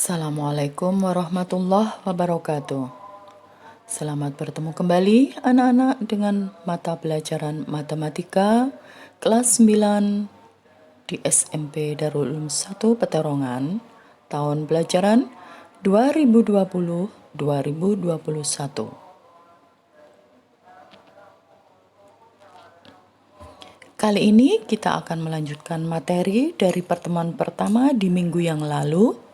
Assalamualaikum warahmatullahi wabarakatuh. Selamat bertemu kembali anak-anak dengan mata pelajaran matematika kelas 9 di SMP Darul Ulum 1 Peterongan tahun pelajaran 2020-2021. Kali ini kita akan melanjutkan materi dari pertemuan pertama di minggu yang lalu.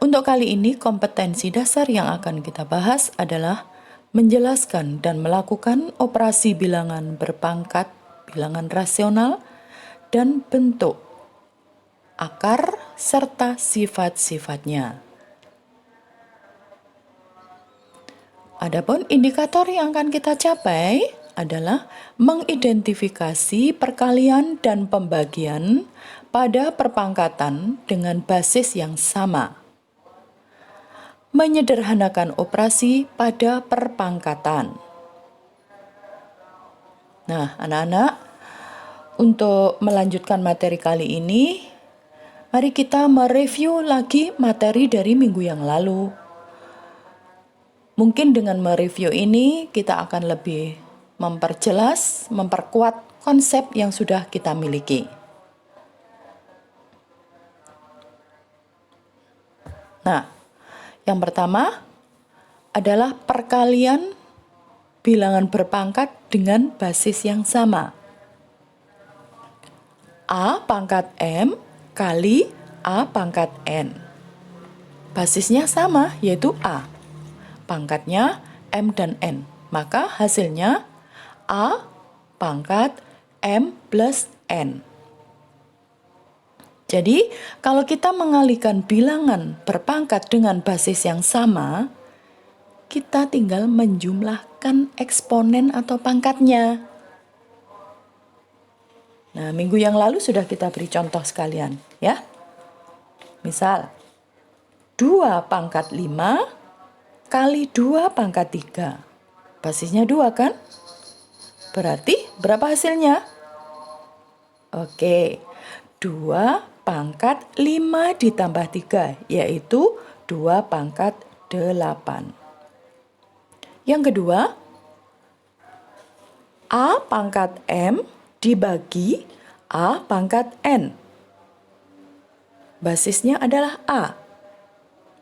Untuk kali ini, kompetensi dasar yang akan kita bahas adalah menjelaskan dan melakukan operasi bilangan berpangkat, bilangan rasional, dan bentuk, akar, serta sifat-sifatnya. Adapun indikator yang akan kita capai adalah mengidentifikasi perkalian dan pembagian pada perpangkatan dengan basis yang sama. Menyederhanakan operasi pada perpangkatan. Nah, anak-anak, untuk melanjutkan materi kali ini, mari kita mereview lagi materi dari minggu yang lalu. Mungkin dengan mereview ini, kita akan lebih memperjelas, memperkuat konsep yang sudah kita miliki. Nah, yang pertama adalah perkalian bilangan berpangkat dengan basis yang sama. A pangkat M kali A pangkat N. Basisnya sama, yaitu A. Pangkatnya M dan N. Maka hasilnya A pangkat M plus N. Jadi, kalau kita mengalihkan bilangan berpangkat dengan basis yang sama, kita tinggal menjumlahkan eksponen atau pangkatnya. Nah, minggu yang lalu sudah kita beri contoh sekalian, ya. Misal, 2 pangkat 5 kali 2 pangkat 3. Basisnya 2 kan? Berarti berapa hasilnya? Oke, 2 pangkat 5 ditambah 3, yaitu 2 pangkat 8. Yang kedua, A pangkat M dibagi A pangkat N. Basisnya adalah A.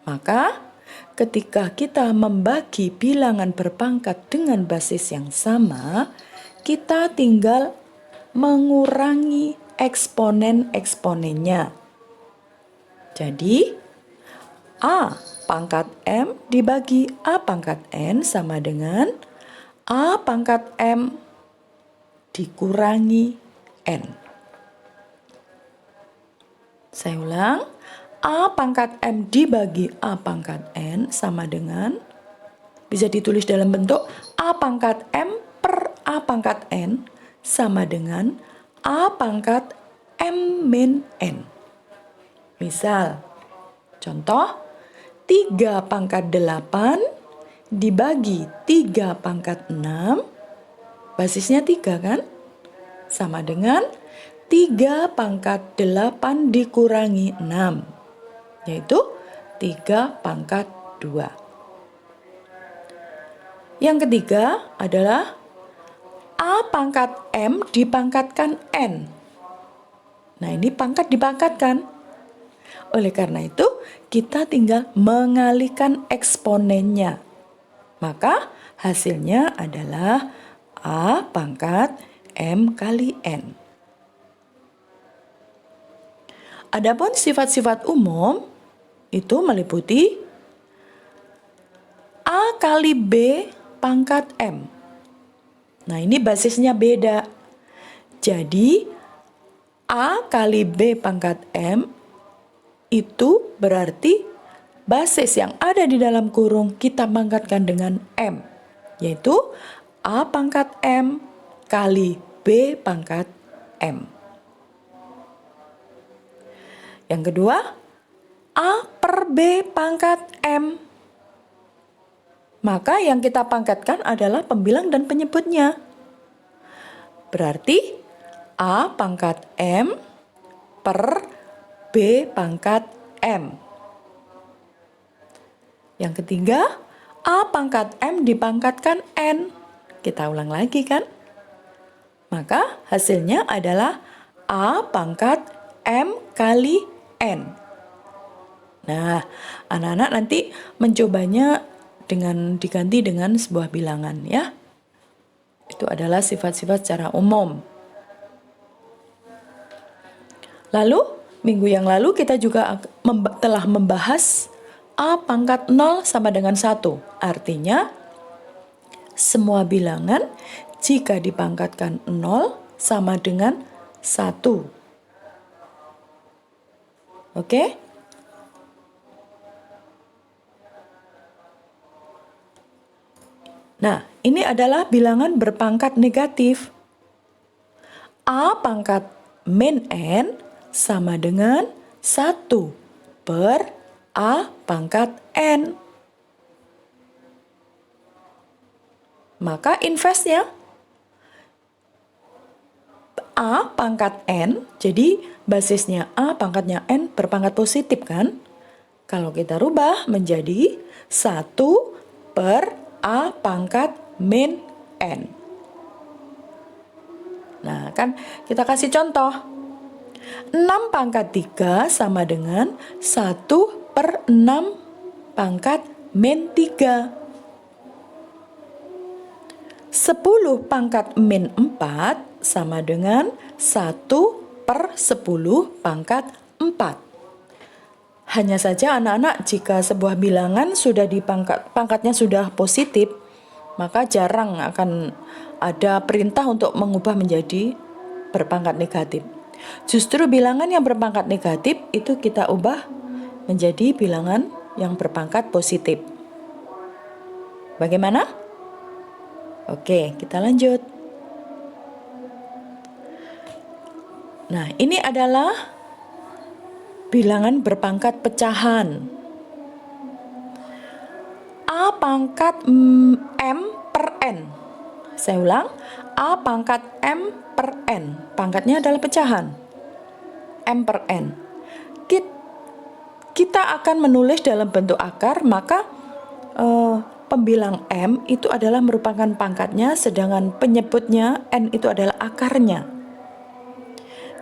Maka, ketika kita membagi bilangan berpangkat dengan basis yang sama, kita tinggal mengurangi eksponen-eksponennya. Jadi, A pangkat M dibagi A pangkat N sama dengan A pangkat M dikurangi N. Saya ulang, A pangkat M dibagi A pangkat N sama dengan, bisa ditulis dalam bentuk A pangkat M per A pangkat N sama dengan A pangkat M min N. Misal, contoh, 3 pangkat 8 dibagi 3 pangkat 6, basisnya 3 kan? Sama dengan 3 pangkat 8 dikurangi 6, yaitu 3 pangkat 2. Yang ketiga adalah A pangkat M dipangkatkan N. Nah, ini pangkat dipangkatkan. Oleh karena itu, kita tinggal mengalihkan eksponennya. Maka, hasilnya adalah A pangkat M kali N. Adapun sifat-sifat umum itu meliputi A kali B pangkat M. Nah, ini basisnya beda. Jadi, A kali B pangkat M itu berarti basis yang ada di dalam kurung kita pangkatkan dengan M, yaitu A pangkat M kali B pangkat M. Yang kedua, A per B pangkat M. Maka yang kita pangkatkan adalah pembilang dan penyebutnya. Berarti A pangkat M per B pangkat M. Yang ketiga, A pangkat M dipangkatkan N. Kita ulang lagi kan? Maka hasilnya adalah A pangkat M kali N. Nah, anak-anak nanti mencobanya dengan diganti dengan sebuah bilangan ya. Itu adalah sifat-sifat secara umum. Lalu, minggu yang lalu kita juga telah membahas A pangkat 0 sama dengan 1. Artinya, semua bilangan jika dipangkatkan 0 sama dengan 1. Oke? Nah, ini adalah bilangan berpangkat negatif. A pangkat min N sama dengan 1 per A pangkat N. Maka inversnya A pangkat N, jadi basisnya A pangkatnya N berpangkat positif kan? Kalau kita rubah menjadi 1 per A pangkat min N. Nah, kan kita kasih contoh. 6 pangkat 3 sama dengan 1 per 6 pangkat min 3. 10 pangkat min 4 sama dengan 1 per 10 pangkat 4. Hanya saja anak-anak jika sebuah bilangan sudah pangkatnya sudah positif, maka jarang akan ada perintah untuk mengubah menjadi berpangkat negatif. Justru bilangan yang berpangkat negatif itu kita ubah menjadi bilangan yang berpangkat positif. Bagaimana? Oke, kita lanjut. Nah, ini adalah bilangan berpangkat pecahan. A pangkat M per N. Saya ulang, A pangkat M per N. Pangkatnya adalah pecahan. M per N. Kita akan menulis dalam bentuk akar, maka pembilang M itu adalah merupakan pangkatnya, sedangkan penyebutnya N itu adalah akarnya.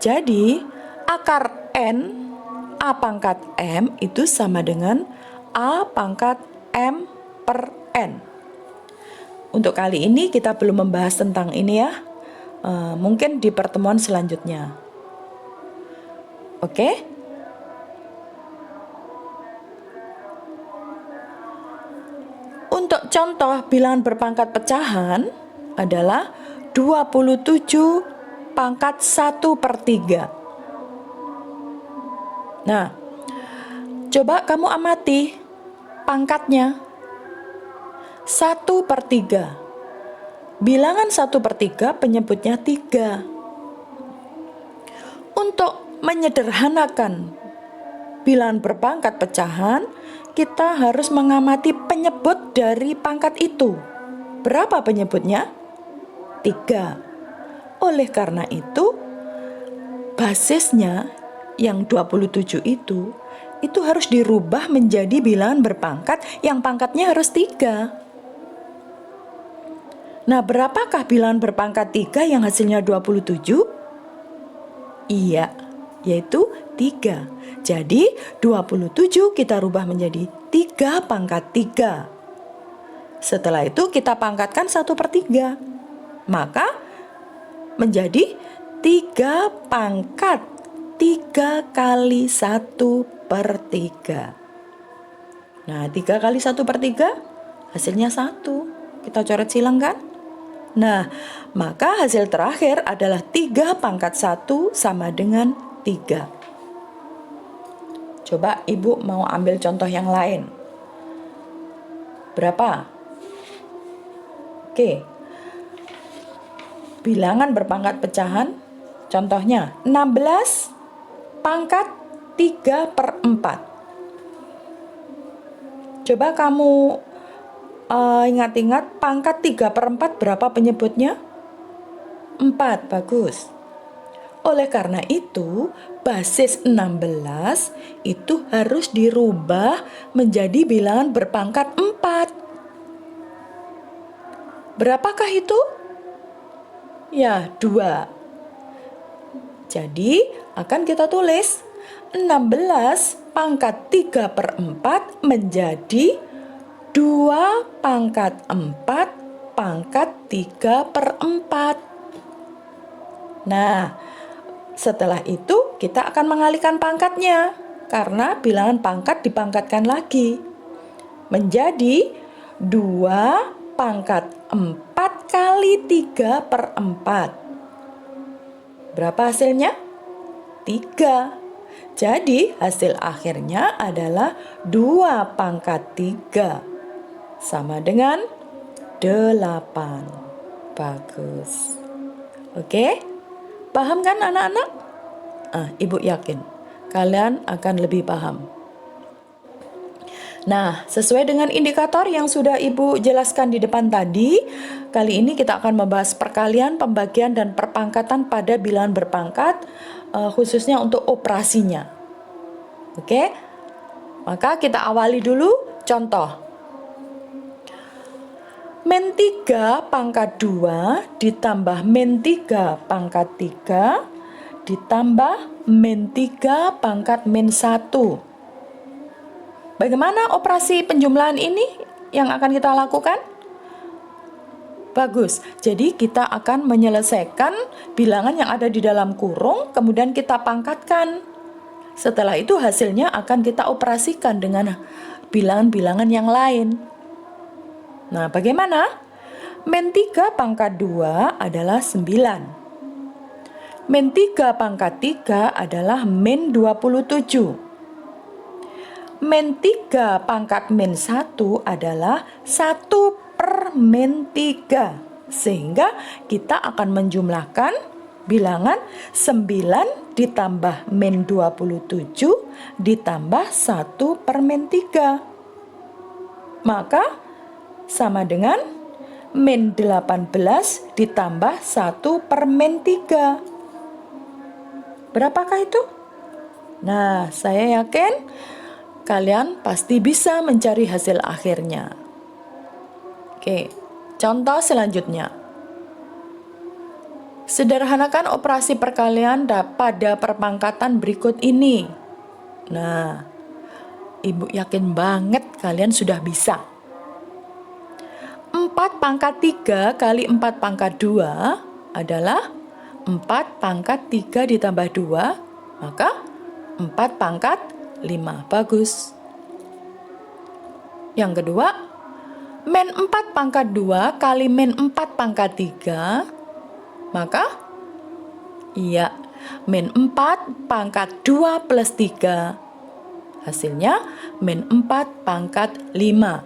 Jadi, akar N A pangkat M itu sama dengan A pangkat M per N. Untuk kali ini kita belum membahas tentang ini ya. Mungkin di pertemuan selanjutnya. Oke? Untuk contoh bilangan berpangkat pecahan adalah 27 pangkat 1 per 3. Nah, coba kamu amati pangkatnya 1 per 3. Bilangan 1 per 3 penyebutnya 3. Untuk menyederhanakan bilangan berpangkat pecahan, kita harus mengamati penyebut dari pangkat itu. Berapa penyebutnya? 3. Oleh karena itu, basisnya yang 27 itu harus dirubah menjadi bilangan berpangkat yang pangkatnya harus 3. Nah, berapakah bilangan berpangkat 3 yang hasilnya 27? Iya, yaitu 3. Jadi, 27 kita rubah menjadi 3 pangkat 3. Setelah itu kita pangkatkan 1 per 3. Maka menjadi 3 pangkat 3 kali 1 per 3. Nah, 3 kali 1 per 3 hasilnya 1. Kita coret silang kan? Nah, maka hasil terakhir adalah 3 pangkat 1 sama dengan 3. Coba Ibu mau ambil contoh yang lain. Berapa? Oke. Bilangan berpangkat pecahan, contohnya 16 pangkat 3 per 4. Coba kamu ingat-ingat pangkat 3 per 4 berapa penyebutnya? 4, bagus. Oleh karena itu, basis 16 itu harus dirubah menjadi bilangan berpangkat 4. Berapakah itu? Ya, 2. Jadi, akan kita tulis 16 pangkat 3/4 menjadi 2 pangkat 4 pangkat 3/4. Nah, setelah itu kita akan mengalihkan pangkatnya karena bilangan pangkat dipangkatkan lagi menjadi 2 pangkat 4 kali 3/4. Berapa hasilnya? 3. Jadi hasil akhirnya adalah 2 pangkat 3 sama dengan 8. Bagus. Oke? Paham kan anak-anak? Ibu yakin kalian akan lebih paham. Nah, sesuai dengan indikator yang sudah Ibu jelaskan di depan tadi, kali ini kita akan membahas perkalian, pembagian, dan perpangkatan pada bilangan berpangkat, khususnya untuk operasinya. Oke? Maka kita awali dulu contoh. Min 3 pangkat 2 ditambah min 3 pangkat 3 ditambah min 3 pangkat min 1. Bagaimana operasi penjumlahan ini yang akan kita lakukan? Bagus, jadi kita akan menyelesaikan bilangan yang ada di dalam kurung, kemudian kita pangkatkan. Setelah itu hasilnya akan kita operasikan dengan bilangan-bilangan yang lain. Nah, bagaimana? Min 3 pangkat 2 adalah 9. Min 3 pangkat 3 adalah min 27. Min 3 pangkat min 1 adalah 1/min3. Sehingga kita akan menjumlahkan bilangan 9 ditambah min 27 ditambah 1/min3. Maka sama dengan min 18 ditambah 1/min3. Berapakah itu? Nah, saya yakin kalian pasti bisa mencari hasil akhirnya. Oke, contoh selanjutnya. Sederhanakan operasi perkalian pada perpangkatan berikut ini. Nah, Ibu yakin banget kalian sudah bisa. 4 pangkat 3 kali 4 pangkat 2 adalah 4 pangkat 3 ditambah 2, maka 4 pangkat 5. Bagus. Yang kedua, min 4 pangkat 2 kali min 4 pangkat 3, maka iya, min 4 pangkat 2 plus 3. Hasilnya min 4 pangkat 5.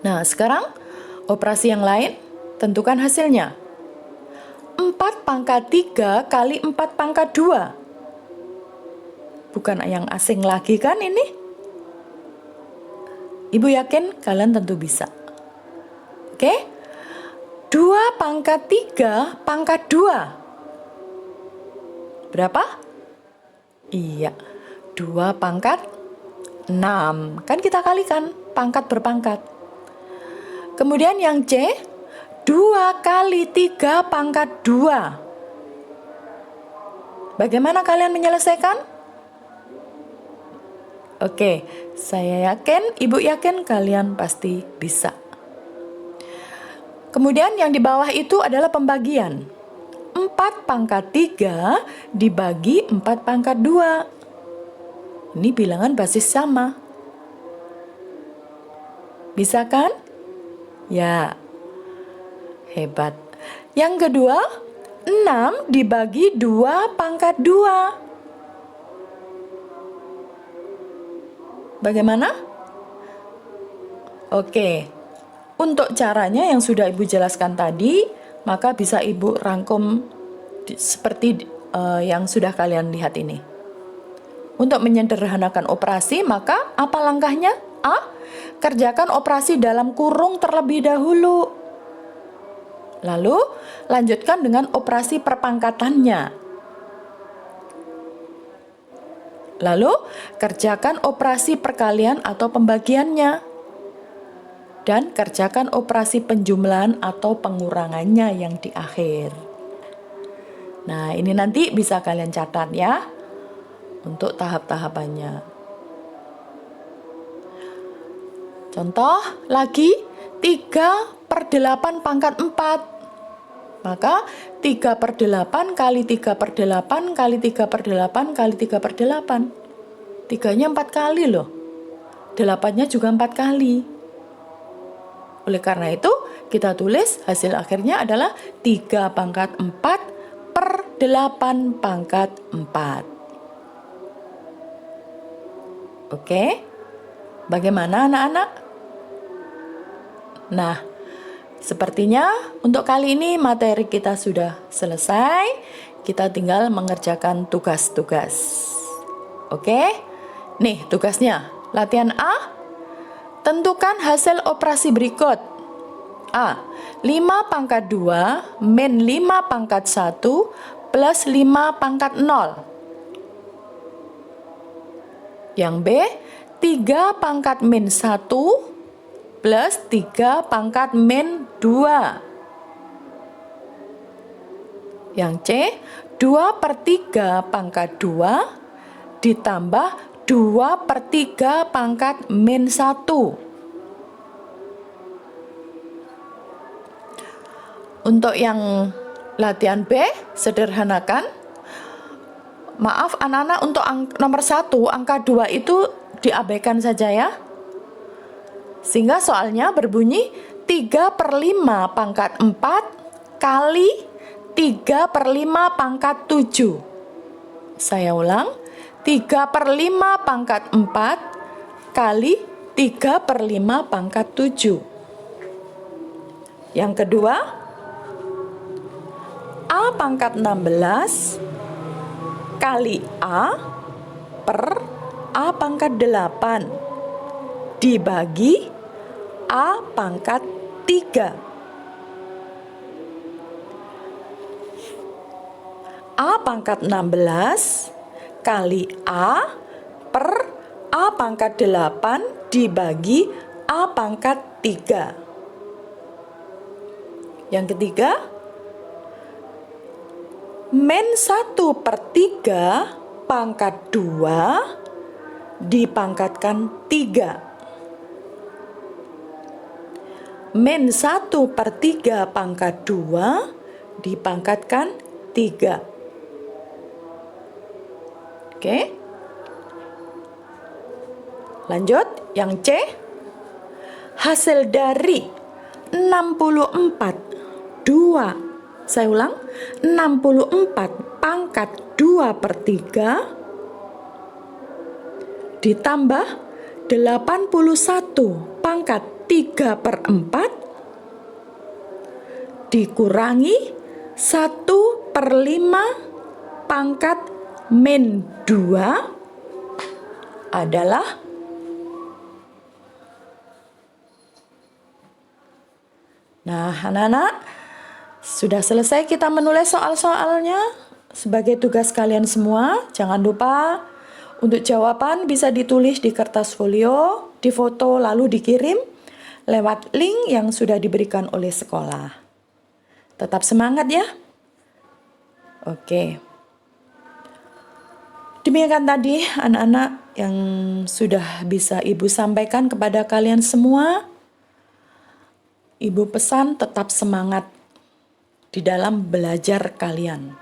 Nah, sekarang operasi yang lain, tentukan hasilnya. 4 pangkat 3 kali 4 pangkat 2. Bukan yang asing lagi kan ini? Ibu yakin kalian tentu bisa. Oke? 2 pangkat 3 pangkat 2. Berapa? Iya, 2 pangkat 6. Kan kita kalikan, pangkat berpangkat. Kemudian yang C, 2 kali 3 pangkat 2. Bagaimana kalian menyelesaikan? Oke, saya yakin, Ibu yakin kalian pasti bisa. Kemudian yang di bawah itu adalah pembagian. 4 pangkat 3 dibagi 4 pangkat 2. Ini bilangan basis sama. Bisa kan? Ya, hebat. Yang kedua, 6 dibagi 2 pangkat 2. Bagaimana? Oke, untuk caranya yang sudah Ibu jelaskan tadi, maka bisa Ibu rangkum seperti yang sudah kalian lihat ini. Untuk menyederhanakan operasi, maka apa langkahnya? A. Kerjakan operasi dalam kurung terlebih dahulu. Lalu lanjutkan dengan operasi perpangkatannya. Lalu kerjakan operasi perkalian atau pembagiannya. Dan kerjakan operasi penjumlahan atau pengurangannya yang di akhir. Nah, ini nanti bisa kalian catat ya untuk tahap-tahapannya. Contoh lagi 3/8 pangkat 4. Maka 3/8 kali 3/8 kali 3/8 kali 3/8. 3-nya 4 kali loh. 8-nya juga 4 kali. Oleh karena itu, kita tulis hasil akhirnya adalah 3/4/8 Oke, bagaimana anak-anak? Nah, sepertinya untuk kali ini materi kita sudah selesai. Kita tinggal mengerjakan tugas-tugas. Oke, nih tugasnya. Latihan A. Tentukan hasil operasi berikut. A. 5/2 min 5/1 plus 5/0. Yang B. 3/-1 plus 3/-2. Yang C. 2/3 ditambah 2/3 Untuk yang latihan B, sederhanakan. Maaf anak-anak, untuk nomor 1, angka 2 itu diabaikan saja ya. Sehingga soalnya berbunyi 3/5 kali 3/5 Saya ulang, 3/5 kali 3/5 Yang kedua, A/16 kali A per A/8 dibagi A/3. A/16 kali A per A/8 dibagi A/3. Yang ketiga, min 1/3 pangkat 2 dipangkatkan 3. Min 1/3 pangkat 2 dipangkatkan 3. Oke. Lanjut, yang C. Hasil dari 64 Saya ulang, 64 pangkat 2/3 ditambah 81 pangkat 3/4 dikurangi 1/5 pangkat min 2 adalah Nah, anak-anak, sudah selesai kita menulis soal-soalnya sebagai tugas kalian semua. Jangan lupa untuk jawaban bisa ditulis di kertas folio, difoto lalu dikirim lewat link yang sudah diberikan oleh sekolah. Tetap semangat ya. Oke. Demikian tadi anak-anak yang sudah bisa Ibu sampaikan kepada kalian semua. Ibu pesan tetap semangat di dalam belajar kalian.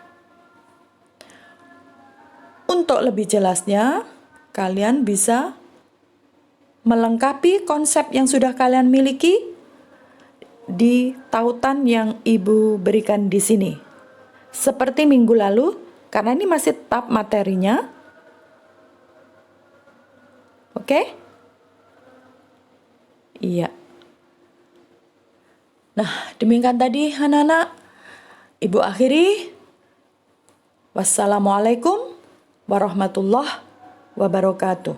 Untuk lebih jelasnya, kalian bisa melengkapi konsep yang sudah kalian miliki di tautan yang Ibu berikan di sini. Seperti minggu lalu, karena ini masih tab materinya. Oke? Iya. Nah, demikian tadi anak-anak. Ibu akhiri. Wassalamualaikum warahmatullahi wabarakatuh.